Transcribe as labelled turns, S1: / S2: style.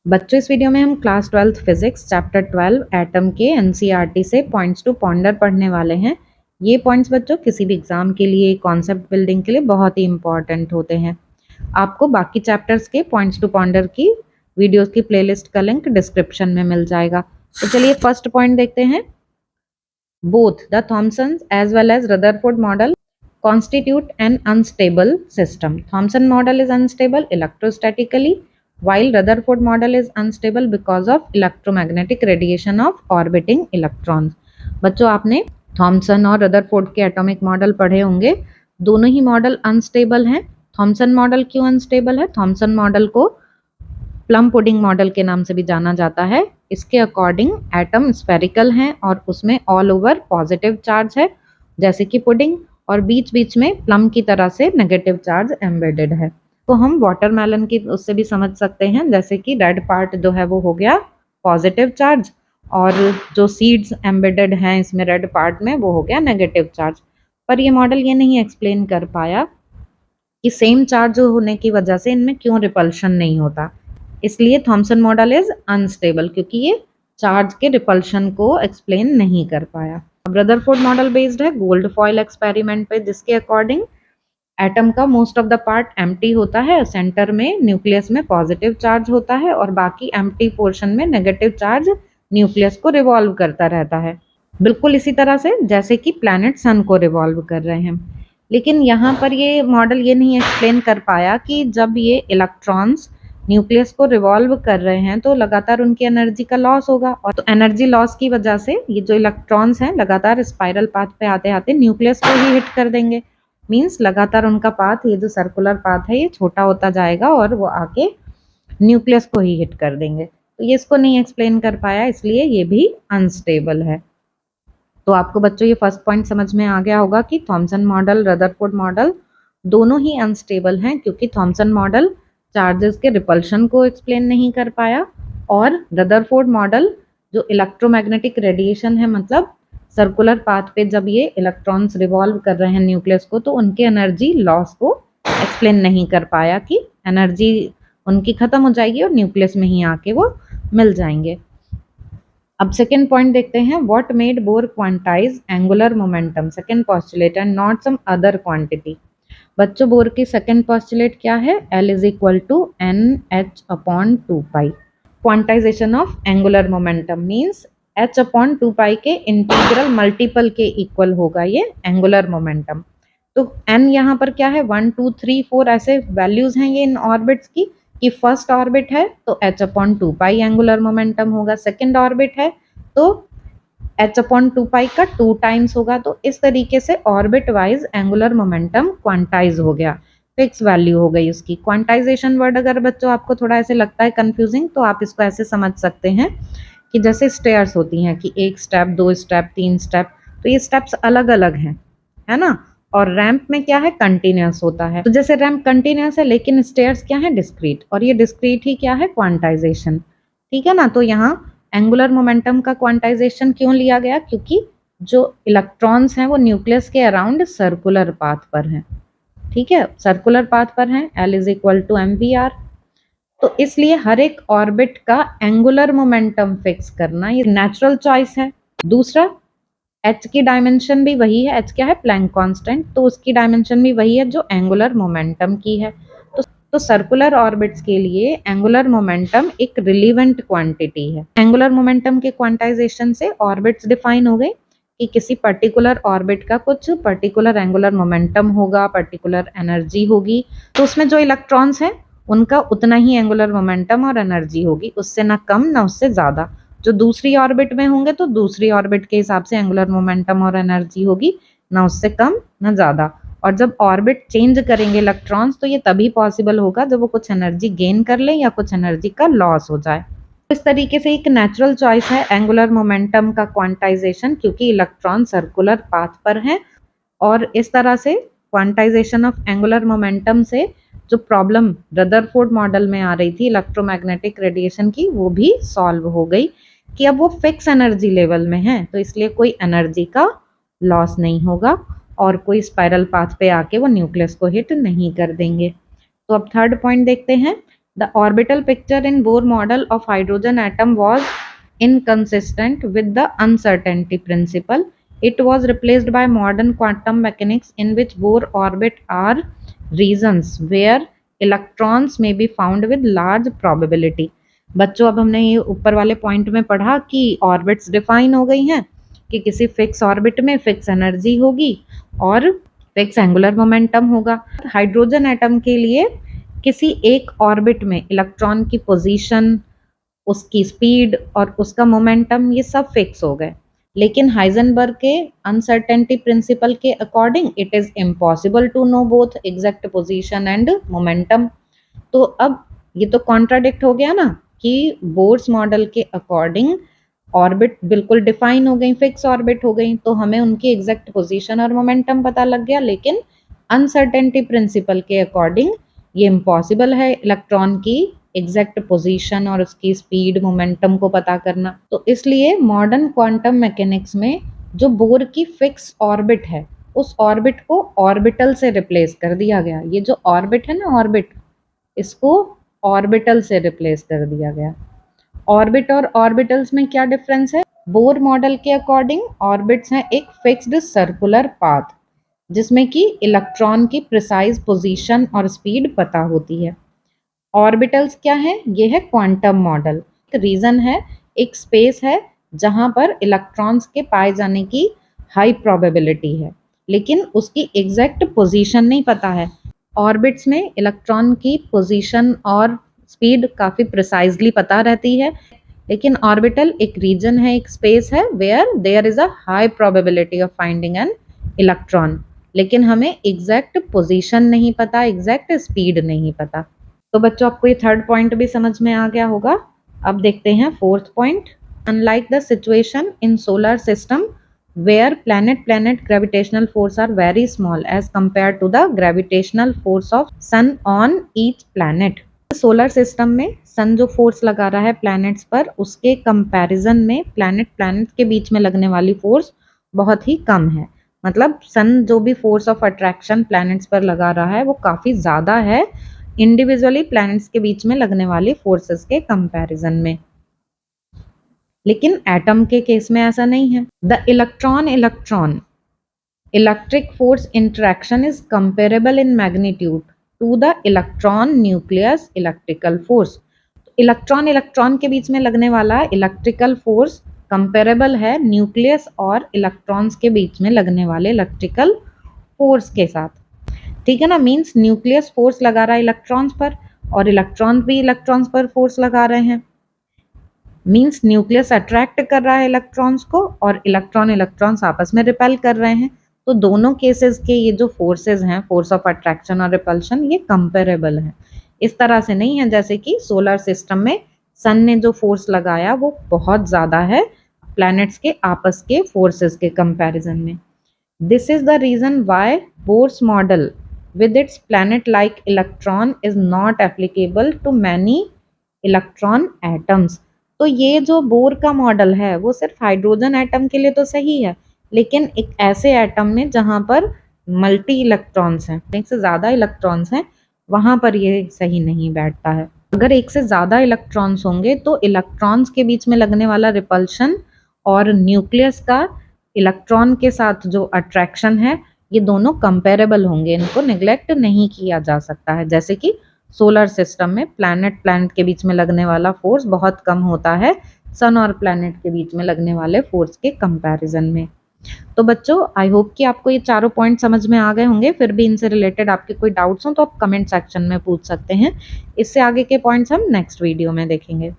S1: बच्चों इस वीडियो में हम class 12th physics chapter 12 atom के एनसीईआरटी से पॉइंट्स टू पॉन्डर पढ़ने वाले हैं। ये पॉइंट्स बच्चों किसी भी एग्जाम के लिए, कॉन्सेप्ट बिल्डिंग के लिए बहुत ही इंपॉर्टेंट होते हैं। आपको बाकी चैप्टर्स के पॉइंट्स टू पॉन्डर की वीडियोस की प्लेलिस्ट का लिंक डिस्क्रिप्शन में मिल जाएगा। तो चलिए फर्स्ट पॉइंट देखते हैं। Both the Thomson as well as Rutherford model constitute an unstable system. Thomson model is unstable electrostatically, while Rutherford model is unstable because of electromagnetic radiation of orbiting electrons. बच्चों आपने Thompson और Rutherford के atomic model पढ़े होंगे। दोनों ही model unstable हैं। Thompson model क्यों unstable है? थॉमसन मॉडल को प्लम पुडिंग मॉडल के नाम से भी जाना जाता है। इसके अकॉर्डिंग एटम स्फेरिकल हैं और उसमें ऑल ओवर पॉजिटिव चार्ज है जैसे कि पुडिंग, और बीच बीच में प्लम की तरह से नेगेटिव चार्ज एम्बेडेड है। तो हम वाटरमेलन की उससे भी समझ सकते हैं, जैसे कि रेड पार्ट जो है वो हो गया पॉजिटिव चार्ज, और जो सीड्स एम्बेडेड हैं इसमें रेड पार्ट में वो हो गया नेगेटिव चार्ज। पर ये मॉडल ये नहीं एक्सप्लेन कर पाया कि सेम चार्ज होने की वजह से इनमें क्यों रिपल्शन नहीं होता। इसलिए थॉमसन मॉडल इज अनस्टेबल, क्योंकि ये चार्ज के रिपल्शन को एक्सप्लेन नहीं कर पाया। रदरफोर्ड मॉडल बेस्ड है गोल्ड फॉयल एक्सपेरिमेंट पे, जिसके अकॉर्डिंग एटम का most of the part empty होता है, सेंटर में न्यूक्लियस में पॉजिटिव चार्ज होता है और बाकी एम्प्टी पोर्शन में नेगेटिव चार्ज न्यूक्लियस को रिवॉल्व करता रहता है, बिल्कुल इसी तरह से जैसे कि प्लैनेट सन को रिवॉल्व कर रहे हैं। लेकिन यहाँ पर ये मॉडल ये नहीं एक्सप्लेन कर पाया कि जब ये इलेक्ट्रॉन्स न्यूक्लियस को रिवॉल्व कर रहे हैं तो लगातार उनकी एनर्जी का लॉस होगा, और तो एनर्जी लॉस की वजह से ये जो इलेक्ट्रॉन्स हैं लगातार स्पाइरल पाथ पे आते आते न्यूक्लियस को ही हिट कर देंगे। मींस लगातार उनका पाथ, ये जो सर्कुलर पाथ है ये छोटा होता जाएगा और वो आके न्यूक्लियस को ही हिट कर देंगे। तो ये इसको नहीं एक्सप्लेन कर पाया, इसलिए ये भी अनस्टेबल है। तो आपको बच्चों ये फर्स्ट पॉइंट समझ में आ गया होगा कि थॉमसन मॉडल, रदरफोर्ड मॉडल दोनों ही अनस्टेबल हैं, क्योंकि थॉमसन मॉडल चार्जेस के रिपल्शन को एक्सप्लेन नहीं कर पाया, और रदरफोर्ड मॉडल जो इलेक्ट्रोमैग्नेटिक रेडिएशन है, मतलब सर्कुलर पाथ पे जब ये इलेक्ट्रॉन्स रिवॉल्व कर रहे हैं न्यूक्लियस को, तो उनके एनर्जी लॉस को एक्सप्लेन नहीं कर पाया कि एनर्जी उनकी खत्म हो जाएगी और न्यूक्लियस में ही आके वो मिल जाएंगे। अब सेकेंड पॉइंट देखते हैं। What made Bohr quantize angular momentum, second postulate, and not some other quantity. बच्चों बोर की सेकेंड पॉस्टुलेट क्या है? L is equal to n h upon 2 pi. Quantization of angular momentum means h upon 2 pi के integral multiple के equal होगा ये angular momentum. तो n यहाँ पर क्या है? 1 2 3 4 ऐसे वैल्यूज हैं ये इन ऑर्बिट्स की, कि फर्स्ट ऑर्बिट है तो h अपॉन 2 पाई एंगुलर मोमेंटम होगा, सेकेंड ऑर्बिट है तो h अपॉन 2 पाई का 2 टाइम्स होगा। तो इस तरीके से orbit wise angular momentum quantize हो गया, फिक्स वैल्यू हो गई उसकी। क्वांटाइजेशन वर्ड अगर बच्चों आपको थोड़ा ऐसे लगता है कंफ्यूजिंग, तो आप इसको ऐसे समझ सकते हैं कि जैसे स्टेयर्स होती हैं कि 1 स्टेप, 2 स्टेप, 3 स्टेप, तो ये स्टेप्स अलग अलग हैं, है ना। और रैंप में क्या है? कंटिन्यूस होता है। तो जैसे रैंप कंटिन्यूस है, लेकिन स्टेयर्स क्या है? डिस्क्रीट, और ये डिस्क्रीट ही क्या है? क्वांटाइजेशन, ठीक है ना। तो यहाँ एंगुलर मोमेंटम का क्वांटाइजेशन क्यों लिया गया? क्योंकि जो इलेक्ट्रॉन्स हैं वो न्यूक्लियस के अराउंड सर्कुलर पाथ पर हैं, ठीक है, सर्कुलर पाथ पर हैं। L is equal to mvr। तो इसलिए हर एक ऑर्बिट का एंगुलर मोमेंटम फिक्स करना ये नेचुरल चॉइस है। दूसरा, h की डायमेंशन भी वही है। h क्या है? प्लैंक कांस्टेंट, तो उसकी डायमेंशन भी वही है जो एंगुलर मोमेंटम की है। तो सर्कुलर ऑर्बिट्स के लिए एंगुलर मोमेंटम एक रिलीवेंट क्वांटिटी है। एंगुलर मोमेंटम के क्वांटाइजेशन से ऑर्बिट्स डिफाइन हो गई कि किसी पर्टिकुलर ऑर्बिट का कुछ पर्टिकुलर एंगुलर मोमेंटम होगा, पर्टिकुलर एनर्जी होगी, तो उसमें जो इलेक्ट्रॉन्स हैं उनका उतना ही एंगुलर मोमेंटम और एनर्जी होगी, उससे ना कम ना उससे ज्यादा। जो दूसरी ऑर्बिट में होंगे तो दूसरी ऑर्बिट के हिसाब से एंगुलर मोमेंटम और एनर्जी होगी, ना उससे कम ना ज्यादा। और जब ऑर्बिट चेंज करेंगे इलेक्ट्रॉन्स, तो ये तभी पॉसिबल होगा जब वो कुछ एनर्जी गेन कर ले या कुछ एनर्जी का लॉस हो जाए। इस तरीके से एक नेचुरल चॉइस है एंगुलर मोमेंटम का क्वांटाइजेशन, क्योंकि इलेक्ट्रॉन सर्कुलर पाथ पर हैं। और इस तरह से क्वांटाइजेशन ऑफ एंगुलर मोमेंटम से जो प्रॉब्लम रदरफोर्ड मॉडल में आ रही थी इलेक्ट्रोमैग्नेटिक रेडिएशन की, वो भी सॉल्व हो गई कि अब वो फिक्स एनर्जी लेवल में है, तो इसलिए कोई एनर्जी का लॉस नहीं होगा और कोई स्पाइरल पाथ पे आके वो न्यूक्लियस को हिट नहीं कर देंगे। तो अब थर्ड पॉइंट देखते हैं। The orbital picture in Bohr model of hydrogen atom was inconsistent with the uncertainty principle. It was replaced by modern quantum mechanics in which Bohr orbit are regions where electrons may be found with large probability. बच्चों अब हमने ये ऊपर वाले point में पढ़ा कि orbits define हो गई हैं कि किसी फिक्स ऑर्बिट में फिक्स एनर्जी होगी और फिक्स एंगुलर मोमेंटम होगा। हाइड्रोजन एटम के लिए किसी एक ऑर्बिट में इलेक्ट्रॉन की पोजीशन, उसकी स्पीड और उसका मोमेंटम ये सब फिक्स हो गए। लेकिन हाइजेनबर्ग के अनसर्टेनिटी प्रिंसिपल के according it is impossible to know both exact position and momentum. तो अब ये तो कॉन्ट्राडिक्ट हो गया ना कि बोर्स मॉडल के अकॉर्डिंग ऑर्बिट बिल्कुल डिफाइन हो गई, फिक्स ऑर्बिट हो गई, तो हमें उनकी एग्जैक्ट पोजीशन और मोमेंटम पता लग गया। लेकिन अनसर्टेनिटी प्रिंसिपल के अकॉर्डिंग ये इम्पॉसिबल है इलेक्ट्रॉन की एग्जैक्ट पोजीशन और उसकी स्पीड मोमेंटम को पता करना। तो इसलिए मॉडर्न क्वांटम मैकेनिक्स में जो बोर की फिक्स ऑर्बिट है उस ऑर्बिट को ऑर्बिटल से रिप्लेस कर दिया गया। ये जो ऑर्बिट है ना, ऑर्बिट, इसको ऑर्बिटल से रिप्लेस कर दिया गया। ऑर्बिट और ऑर्बिटल्स में क्या डिफरेंस है? बोर मॉडल के अकॉर्डिंग ऑर्बिट्स हैं एक फिक्स्ड सर्कुलर पाथ जिसमें कि इलेक्ट्रॉन की प्रिसाइज पोजीशन और स्पीड पता होती है। ऑर्बिटल्स क्या है? ये है क्वांटम मॉडल। रीजन है, एक स्पेस है जहां पर इलेक्ट्रॉन्स के पाए जाने की हाई प्रोबेबिलिटी है, लेकिन उसकी एग्जैक्ट पोजीशन नहीं पता है। ऑर्बिट्स में इलेक्ट्रॉन की पोजीशन और स्पीड काफ़ी प्रिसाइजली पता रहती है, लेकिन ऑर्बिटल एक रीजन है, एक स्पेस है where there is a high probability of finding an electron, लेकिन हमें एग्जैक्ट पोजीशन नहीं पता, एग्जैक्ट स्पीड नहीं पता। तो बच्चों आपको ये थर्ड पॉइंट भी समझ में आ गया होगा। अब देखते हैं fourth point. Unlike the situation in solar system where planet gravitational force are very small as compared to the gravitational force of sun on each planet। Solar system में सन जो फोर्स लगा रहा है प्लैनेट्स पर, उसके कंपैरिजन में planet के बीच में लगने वाली फोर्स बहुत ही कम है। मतलब सन जो भी फोर्स ऑफ अट्रैक्शन प्लैनेट्स पर लगा रहा है वो काफ़ी ज़्यादा है इंडिविजुअली प्लैनेट्स के बीच में लगने वाली फोर्सेस के कंपैरिजन में। लेकिन एटम के केस में ऐसा नहीं है। The electron electric force interaction is comparable in magnitude to the electron nucleus electrical force. Electron के बीच में लगने वाला इलेक्ट्रिकल फोर्स कंपेरेबल है न्यूक्लियस और इलेक्ट्रॉन्स के बीच में लगने वाले इलेक्ट्रिकल फोर्स के साथ। ठीक है ना, मीन्स न्यूक्लियस फोर्स लगा रहा है इलेक्ट्रॉन्स पर और इलेक्ट्रॉन भी इलेक्ट्रॉन्स पर फोर्स लगा रहे हैं। मीन्स न्यूक्लियस अट्रैक्ट कर रहा है इलेक्ट्रॉन्स को और इलेक्ट्रॉन्स आपस में रिपेल कर रहे हैं। तो दोनों केसेस के ये जो फोर्सेस हैं, फोर्स ऑफ अट्रैक्शन और रिपल्शन, ये कंपेरेबल हैं। इस तरह से नहीं है जैसे कि सोलर सिस्टम में सन ने जो फोर्स लगाया वो बहुत ज़्यादा है प्लैनेट्स के आपस के फोर्सेस के कंपैरिजन में। This is the reason why Bohr's model with its planet-like electron is not applicable to many electron atoms। तो ये जो बोर का मॉडल है वो सिर्फ हाइड्रोजन एटम के लिए तो सही है, लेकिन एक ऐसे एटम में जहाँ पर मल्टी इलेक्ट्रॉन्स हैं, एक से ज़्यादा इलेक्ट्रॉन्स हैं, वहाँ पर ये सही नहीं बैठता है। अगर एक से ज़्यादा इलेक्ट्रॉन्स होंगे तो इलेक्ट्रॉन्स के बीच में लगने वाला रिपल्शन और न्यूक्लियस का इलेक्ट्रॉन के साथ जो अट्रैक्शन है ये दोनों कंपेरेबल होंगे, इनको नेग्लेक्ट नहीं किया जा सकता है। जैसे कि सोलर सिस्टम में प्लैनेट के बीच में लगने वाला फोर्स बहुत कम होता है सन और प्लैनेट के बीच में लगने वाले फोर्स के कंपैरिजन में। तो बच्चों आई होप कि आपको ये चारों पॉइंट समझ में आ गए होंगे। फिर भी इनसे रिलेटेड आपके कोई डाउट्स हो तो आप कमेंट सेक्शन में पूछ सकते हैं। इससे आगे के पॉइंट्स हम नेक्स्ट वीडियो में देखेंगे।